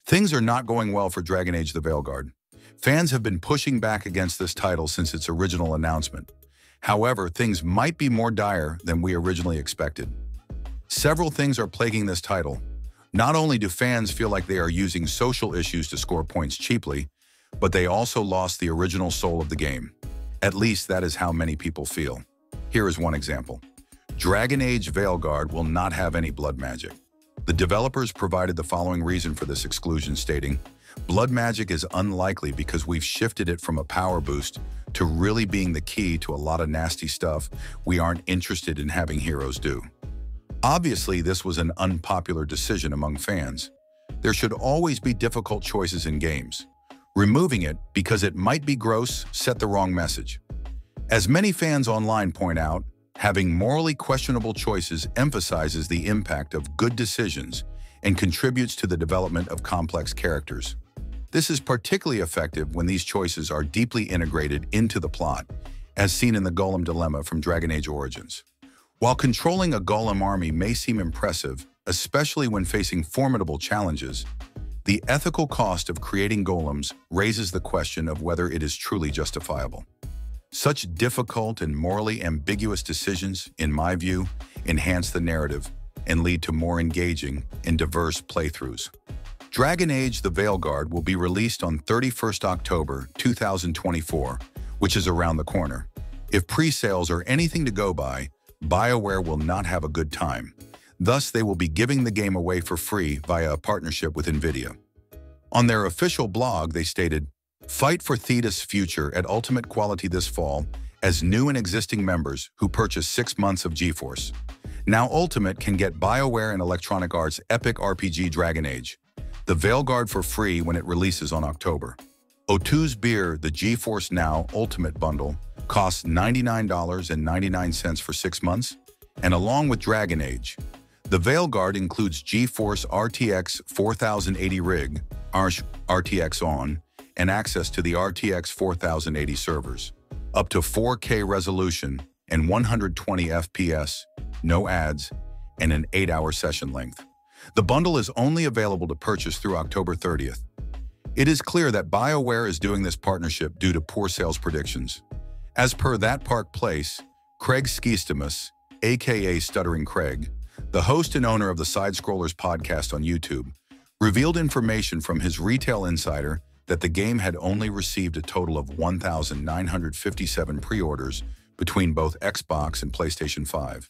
Things are not going well for Dragon Age The Veilguard. Fans have been pushing back against this title since its original announcement. However, things might be more dire than we originally expected. Several things are plaguing this title. Not only do fans feel like they are using social issues to score points cheaply, but they also lost the original soul of the game. At least that is how many people feel. Here is one example. Dragon Age Veilguard will not have any blood magic. The developers provided the following reason for this exclusion, stating, "Blood magic is unlikely because we've shifted it from a power boost to really being the key to a lot of nasty stuff we aren't interested in having heroes do." Obviously, this was an unpopular decision among fans. There should always be difficult choices in games. Removing it because it might be gross set the wrong message. As many fans online point out, having morally questionable choices emphasizes the impact of good decisions and contributes to the development of complex characters. This is particularly effective when these choices are deeply integrated into the plot, as seen in the Golem dilemma from Dragon Age Origins. While controlling a Golem army may seem impressive, especially when facing formidable challenges, the ethical cost of creating golems raises the question of whether it is truly justifiable. Such difficult and morally ambiguous decisions, in my view, enhance the narrative and lead to more engaging and diverse playthroughs. Dragon Age The Veilguard will be released on 31st October 2024, which is around the corner. If pre-sales are anything to go by, Bioware will not have a good time. Thus, they will be giving the game away for free via a partnership with NVIDIA. On their official blog, they stated, "Fight for Thetis' future at ultimate quality this fall as new and existing members who purchase 6 months of GeForce. Now Ultimate can get Bioware and Electronic Arts' epic RPG Dragon Age The Veilguard for free when it releases on October. O2's Beer, the GeForce Now Ultimate Bundle, costs $99.99 for 6 months, and along with Dragon Age, The Veilguard includes GeForce RTX 4080 rig, RTX on, and access to the RTX 4080 servers, up to 4K resolution and 120 FPS, no ads, and an 8-hour session length. The bundle is only available to purchase through October 30th. It is clear that Bioware is doing this partnership due to poor sales predictions. As per That Park Place, Craig Skistimus, aka Stuttering Craig, the host and owner of the Side-Scrollers podcast on YouTube, revealed information from his retail insider that the game had only received a total of 1,957 pre-orders between both Xbox and PlayStation 5.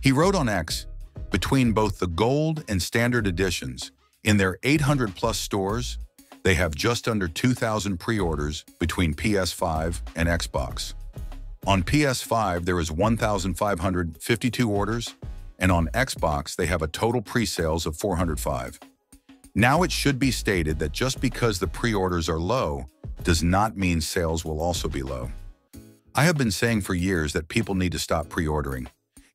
He wrote on X, "Between both the Gold and Standard editions, in their 800-plus stores, they have just under 2,000 pre-orders between PS5 and Xbox. On PS5, there is 1,552 orders, and on Xbox, they have a total pre-sales of 405. Now it should be stated that just because the pre-orders are low does not mean sales will also be low. I have been saying for years that people need to stop pre-ordering.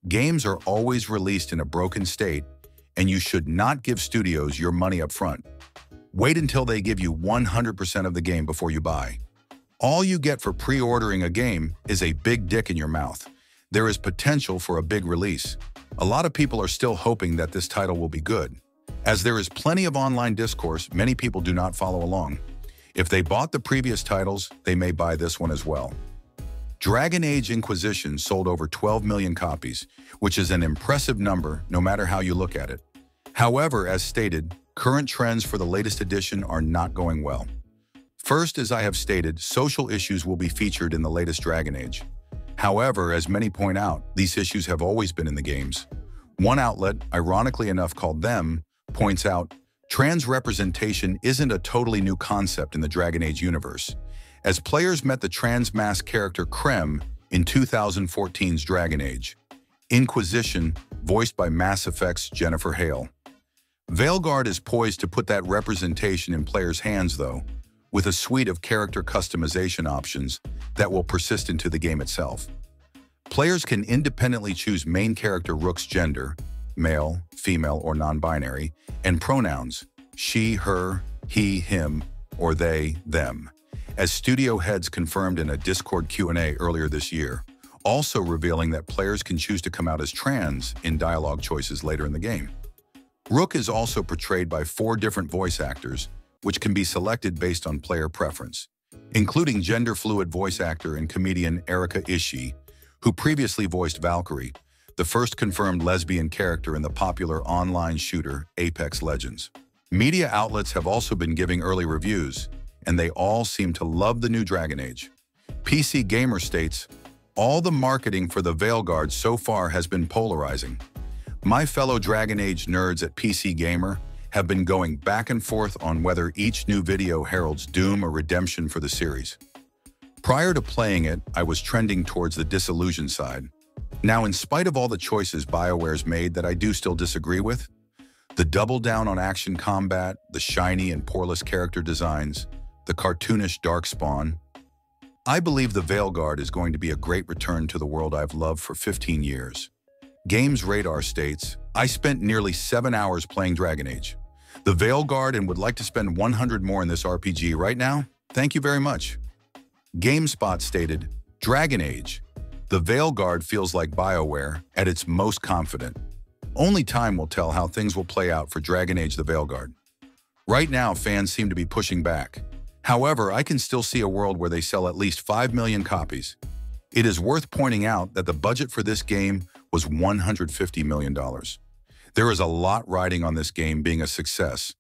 Games are always released in a broken state, and you should not give studios your money up front. Wait until they give you 100% of the game before you buy. All you get for pre-ordering a game is a big dick in your mouth. There is potential for a big release. A lot of people are still hoping that this title will be good. As there is plenty of online discourse, many people do not follow along. If they bought the previous titles, they may buy this one as well." Dragon Age Inquisition sold over 12 million copies, which is an impressive number no matter how you look at it. However, as stated, current trends for the latest edition are not going well. First, as I have stated, social issues will be featured in the latest Dragon Age. However, as many point out, these issues have always been in the games. One outlet, ironically enough called Them, points out, trans representation isn't a totally new concept in the Dragon Age universe, as players met the trans-masked character Krem in 2014's Dragon Age Inquisition, voiced by Mass Effect's Jennifer Hale. Veilguard is poised to put that representation in players' hands, though, with a suite of character customization options that will persist into the game itself. Players can independently choose main character Rook's gender, male, female, or non-binary, and pronouns, she, her, he, him, or they, them, as studio heads confirmed in a Discord Q&A earlier this year, also revealing that players can choose to come out as trans in dialogue choices later in the game. Rook is also portrayed by 4 different voice actors, which can be selected based on player preference, including gender-fluid voice actor and comedian Erika Ishii, who previously voiced Valkyrie, the first confirmed lesbian character in the popular online shooter Apex Legends. Media outlets have also been giving early reviews, and they all seem to love the new Dragon Age. PC Gamer states, "All the marketing for the Veilguard so far has been polarizing. My fellow Dragon Age nerds at PC Gamer have been going back and forth on whether each new video heralds doom or redemption for the series. Prior to playing it, I was trending towards the disillusion side. Now, in spite of all the choices Bioware's made that I do still disagree with, the double down on action combat, the shiny and poreless character designs, the cartoonish darkspawn, I believe the Veilguard is going to be a great return to the world I've loved for 15 years. Games Radar states, I spent nearly 7 hours playing Dragon Age The Veilguard and would like to spend 100 more in this RPG right now. Thank you very much. GameSpot stated, Dragon Age The Veilguard feels like Bioware at its most confident. Only time will tell how things will play out for Dragon Age The Veilguard. Right now, fans seem to be pushing back. However, I can still see a world where they sell at least 5 million copies. It is worth pointing out that the budget for this game was $150 million. There is a lot riding on this game being a success,